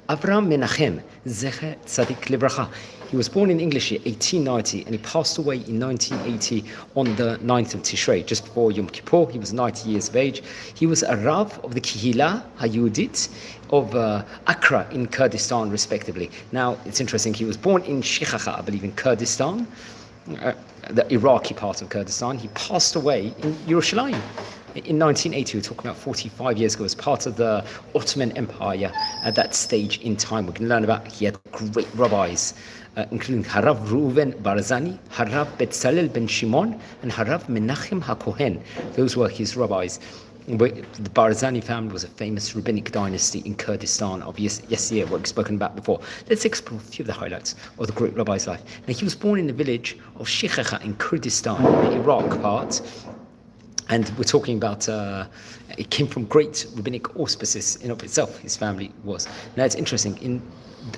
Avraham Menachem, Zecher Tzadik Livracha. He was born in English year 1890 and he passed away in 1980 on the 9th of Tishrei, just before Yom Kippur. He was 90 years of age. He was a Rav of the Kehillah, היהודית, of Accra in Kurdistan, respectively. Now, it's interesting, he was born in Shikhacha, I believe, in Kurdistan, the Iraqi part of Kurdistan. He passed away in Yerushalayim in 1980. We're talking about 45 years ago, as part of the Ottoman Empire at that stage in time. We can learn about, he had great rabbis, including Harav Reuven Barzani, Harav Betzalel ben Shimon, and Harav Menachem HaKohen. Those were his rabbis. The Barzani family was a famous rabbinic dynasty in Kurdistan of yesteryear, what we've spoken about before. Let's explore a few of the highlights of the great rabbi's life. Now, he was born in the village of Shikhacha in Kurdistan, the Iraq part. And we're talking about, it came from great rabbinic auspices in of itself, his family was. Now, it's interesting,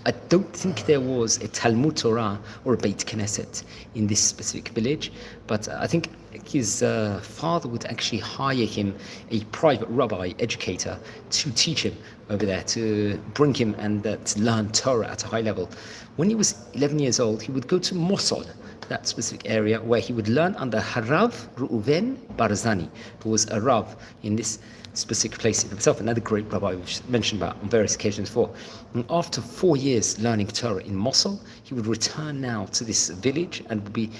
I don't think there was a Talmud Torah or a Beit Knesset in this specific village, but I think his father would actually hire him, a private rabbi educator, to teach him over there, to bring him and to learn Torah at a high level. When he was 11 years old, he would go to Mosul, that specific area, where he would learn under Harav Reuven Barzani, who was a Rav in this specific place in himself, another great rabbi we've mentioned about on various occasions before. And after 4 years learning Torah in Mosul, he would return now to this village and would be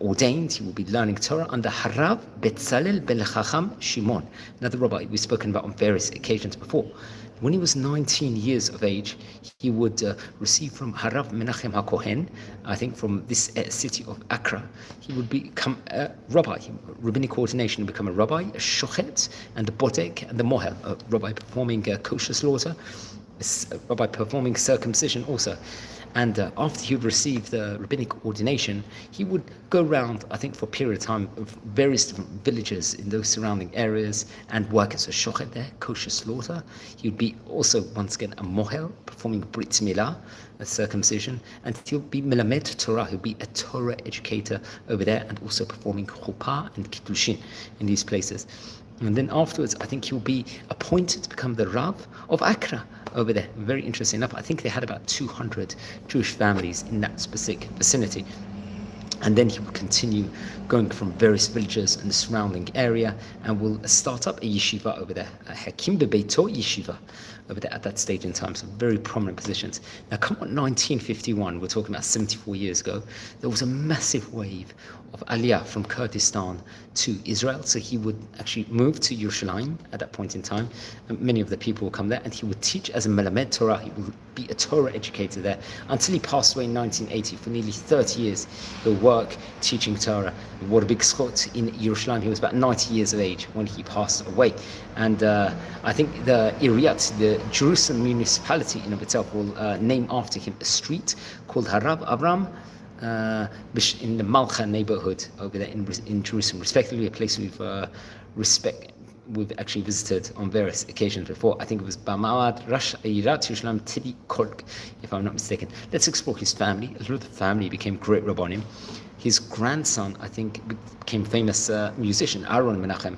ordained. He would be learning Torah under Harav Betzalel ben Chacham Shimon, another rabbi we've spoken about on various occasions before. When he was 19 years of age, he would receive from Harav Menachem HaKohen, I think from this city of Accra. He would become a rabbi, rabbinic ordination, become a rabbi, a shochet, and a bodek, and the mohel, a rabbi performing kosher slaughter, a rabbi performing circumcision also. And after he would receive the rabbinic ordination, he would go around, I think, for a period of time of various different villages in those surrounding areas and work as a shochet there, kosher slaughter. He would be also, once again, a mohel, performing brit milah, a circumcision, and he'll be melamed Torah, he'll be a Torah educator over there, and also performing chuppah and kiddushin in these places. And then afterwards, I think he'll be appointed to become the Rav of Accra over there. Very interesting enough, I think they had about 200 Jewish families in that specific vicinity. And then he will continue going from various villages in the surrounding area and will start up a yeshiva over there, a Hakim Bebeito yeshiva over there at that stage in time, some very prominent positions. Now, come on, 1951, we're talking about 74 years ago, there was a massive wave of aliyah from Kurdistan to Israel. So he would actually move to Yerushalayim at that point in time, and many of the people will come there, and he would teach as a melamed Torah. He would be a Torah educator there until he passed away in 1980. For nearly 30 years, he'll work teaching Torah. What a big schot in Yerushalayim. He was about 90 years of age when he passed away. And I think the Iriyat, the Jerusalem municipality in of itself, will name after him a street called Rabbi Avraham in the Malcha neighborhood over there in Jerusalem, respectively, a place we've actually visited on various occasions before. I think it was Bamawad Rash Eirat Yerushalayim Tidi Kork, if I'm not mistaken. Let's explore his family. A lot of the family became great rabbanim. His grandson, I think, became famous musician, Aharon Menachem,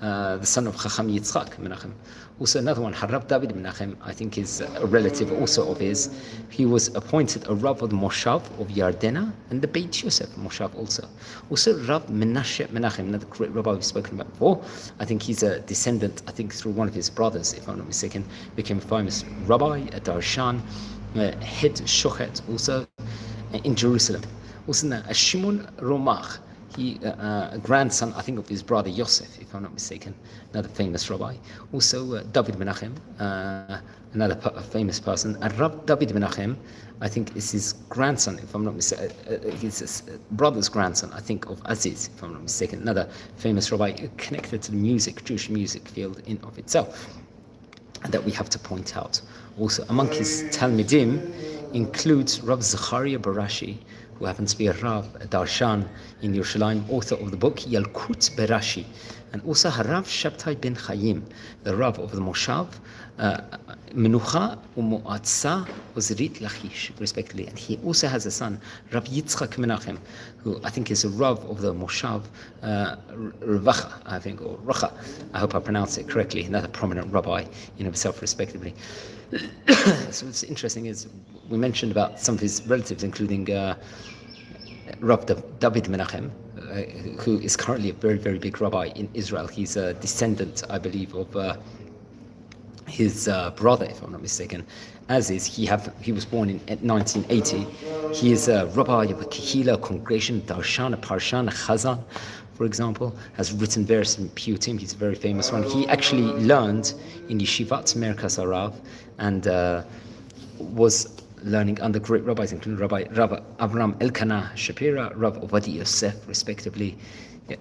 the son of Chacham Yitzchak Menachem. Also another one, Harav David Menachem, I think is a relative also of his. He was appointed a Rav of the Moshav of Yardena and the Beit Yosef Moshav also. Also Rav Menachem Menachem, another great rabbi we've spoken about before. I think he's a descendant, I think through one of his brothers, if I'm not mistaken, became a famous rabbi, a darshan, head shochet also in Jerusalem. Also now, a Shimon Romach, he a grandson, I think, of his brother Yosef, if I'm not mistaken, another famous rabbi. Also David Menachem, another famous person. And Rav David Menachem, I think, is his grandson, if I'm not mistaken, his brother's grandson, I think, of Aziz, if I'm not mistaken, another famous rabbi connected to the music, Jewish music field in of itself, and that we have to point out. Also among his Talmidim includes Rav Zachariah Barashi, who happens to be a Rav, a Darshan in Yerushalayim, author of the book Yalkut Berashi, and also Harav Shabtai ben Chaim, the Rav of the Moshav, Menucha U'Mo'atza Ozrit Lachish, respectively. And he also has a son, Rav Yitzchak Menachem, who I think is a Rav of the Moshav, Revacha, I think, or Racha, I hope I pronounced it correctly, another prominent rabbi in himself, respectively. So what's interesting is we mentioned about some of his relatives, including Rabbi David Menachem, who is currently a very, very big rabbi in Israel. He's a descendant, I believe, of his brother, if I'm not mistaken. As is, he was born in 1980. He is a rabbi of a Kehillah congregation, Darshan, a Parshan, a Chazan, for example, has written various piyutim. He's a very famous one. He actually learned in Yeshivat Merkaz Harav and was learning under great rabbis, including Rabbi Avraham Elkanah Shapira, Rabbi Ovadia Yosef, respectively.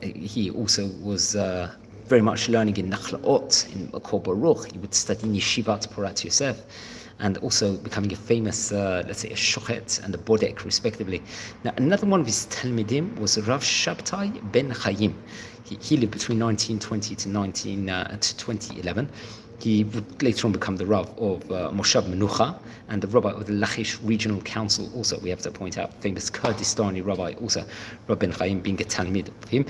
He also was very much learning in Nachlaot, in Makor Baruch. He would study in Yeshivat Porat Yosef, and also becoming a famous, let's say, a shochet and a bodek, respectively. Now, another one of his talmidim was Rav Shabtai ben Chaim. He lived between 1920 to 2011. He would later on become the Rav of Moshav Menucha and the Rabbi of the Lachish Regional Council. Also, we have to point out, famous Kurdistani Rabbi, also Rabbi Ben Chaim being a talmid of him.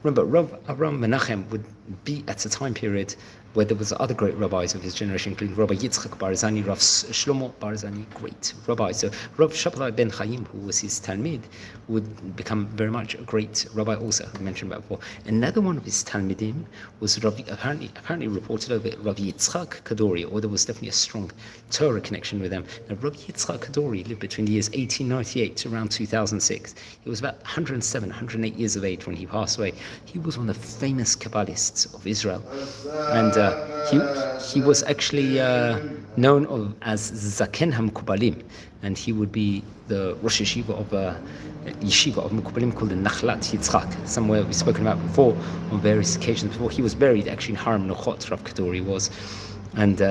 Remember, Rabbi Avraham Menachem would be at a time period where there was other great rabbis of his generation, including Rabbi Yitzchak Barzani, Rav Shlomo Barzani, great rabbis. So Rav Shabtai ben Chaim, who was his talmid, would become very much a great rabbi also, we mentioned about before. Another one of his talmidim was apparently reported over Rav Yitzchak Kadori, or there was definitely a strong Torah connection with them. Now, Rav Yitzchak Kadori lived between the years 1898 to around 2006. He was about 107, 108 years of age when he passed away. He was one of the famous Kabbalists of Israel. And he was actually known as Zaken HaMekubalim, and he would be the Rosh Yeshiva of Mekubalim called the Nachlat Yitzchak, somewhere we've spoken about before on various occasions before. He was buried actually in Har Menuchot, Rav Kadori was, and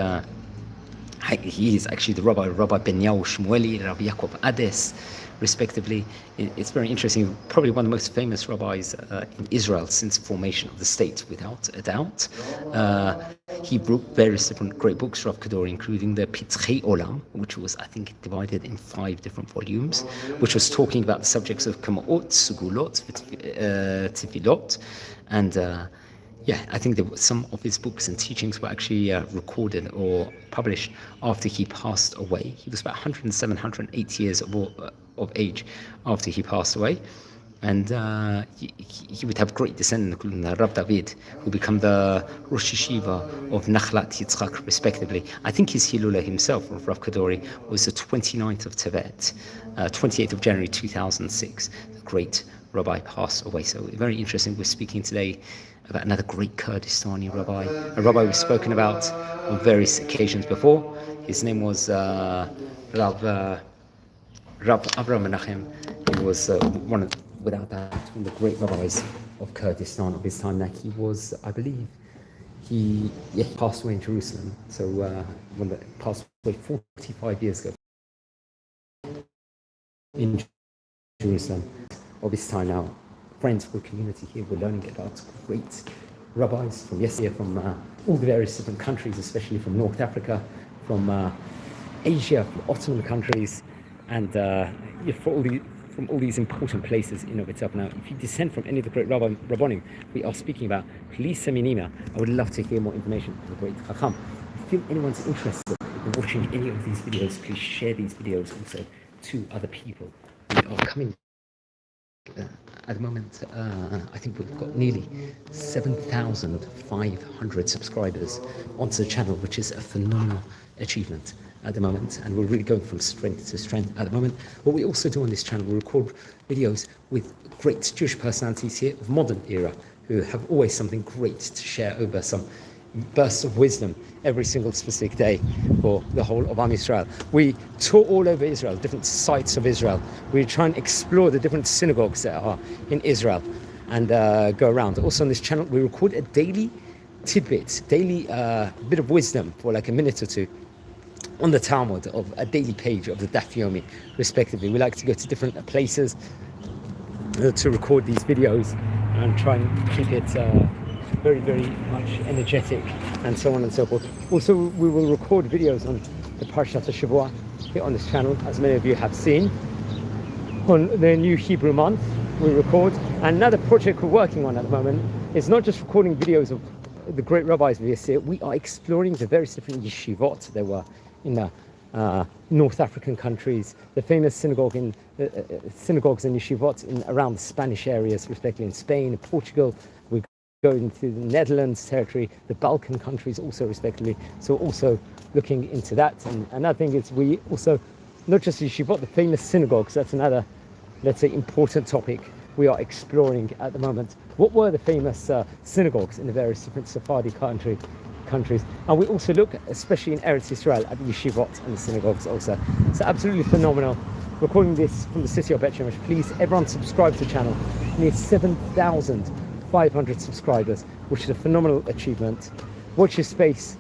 he is actually the Rabbi Benyahu Shmueli, Rabbi Yaakov Ades, respectively. It's very interesting, probably one of the most famous rabbis in Israel since formation of the state, without a doubt. He wrote various different great books, Rav Kadori, including the Pitzchei Olam, which was, I think, divided in 5 different volumes, which was talking about the subjects of Kama'ot, Sugulot, Tefillot, and I think some of his books and teachings were actually recorded or published after he passed away. He was about 107, 108 years of age after he passed away. And he would have great descendants, including Rav David, who become the Rosh Yeshiva of Nachlat Yitzchak, respectively. I think his Hilula himself, Rav Kadori, was the 29th of Tevet, 28th of January 2006. The great rabbi passed away. So very interesting. We're speaking today about another great Kurdistani rabbi, a rabbi we've spoken about on various occasions before. His name was Rav Avraham Menachem. He was without doubt, one of the great rabbis of Kurdistan of his time. Now, he was, I believe, he passed away in Jerusalem. So when he passed away 45 years ago in Jerusalem of his time. Now, friends, for community here, we're learning about great rabbis from yesteryear, from all the various different countries, especially from North Africa, from Asia, from Ottoman countries, and from all these important places in of itself. Now, if you descend from any of the great rabbonim we are speaking about, please send me an email. I would love to hear more information from the great Chacham. If you feel anyone's interested in watching any of these videos, please share these videos also to other people. We are coming at the moment, I think we've got nearly 7,500 subscribers onto the channel, which is a phenomenal achievement at the moment, and we're really going from strength to strength at the moment. What we also do on this channel, we record videos with great Jewish personalities here of modern era who have always something great to share over, some bursts of wisdom every single specific day for the whole of Am Yisrael. We tour all over Israel, different sites of Israel. We try and explore the different synagogues that are in Israel and go around. Also on this channel, we record a daily tidbit, daily bit of wisdom for like a minute or two on the Talmud, of a daily page of the Daf Yomi, respectively. We like to go to different places to record these videos and try and keep it very, very much energetic, and so on and so forth. Also, we will record videos on the Parshat HaShavua here on this channel, as many of you have seen. On the new Hebrew month, we record. And another project we're working on at the moment is not just recording videos of the great rabbis of this year, we are exploring the various different yeshivot there were in the North African countries, the famous synagogues and yeshivot around the Spanish areas, respectively in Spain and Portugal. We're going to the Netherlands territory, the Balkan countries also respectively. So also looking into that. And another thing is we also, not just yeshivot, the famous synagogues, that's another, let's say, important topic we are exploring at the moment. What were the famous synagogues in the various different Sephardi countries? And we also look, especially in Eretz Israel, at the yeshivot and the synagogues also. So absolutely phenomenal. Recording this from the city of Bet Shemesh. Please, everyone subscribe to the channel. Near 7,500 subscribers, which is a phenomenal achievement. Watch your space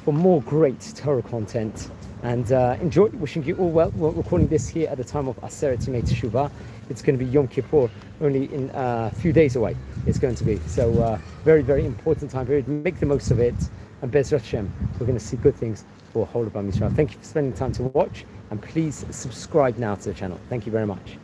for more great Torah content. And enjoy. Wishing you all well. We're recording this here at the time of Aseret Yemei Teshuvah. It's going to be Yom Kippur, only in a few days away. It's going to be. So very, very important time period. Make the most of it. And Bezrat Hashem, we're going to see good things for whole of Am Yisrael. Thank you for spending time to watch. And please subscribe now to the channel. Thank you very much.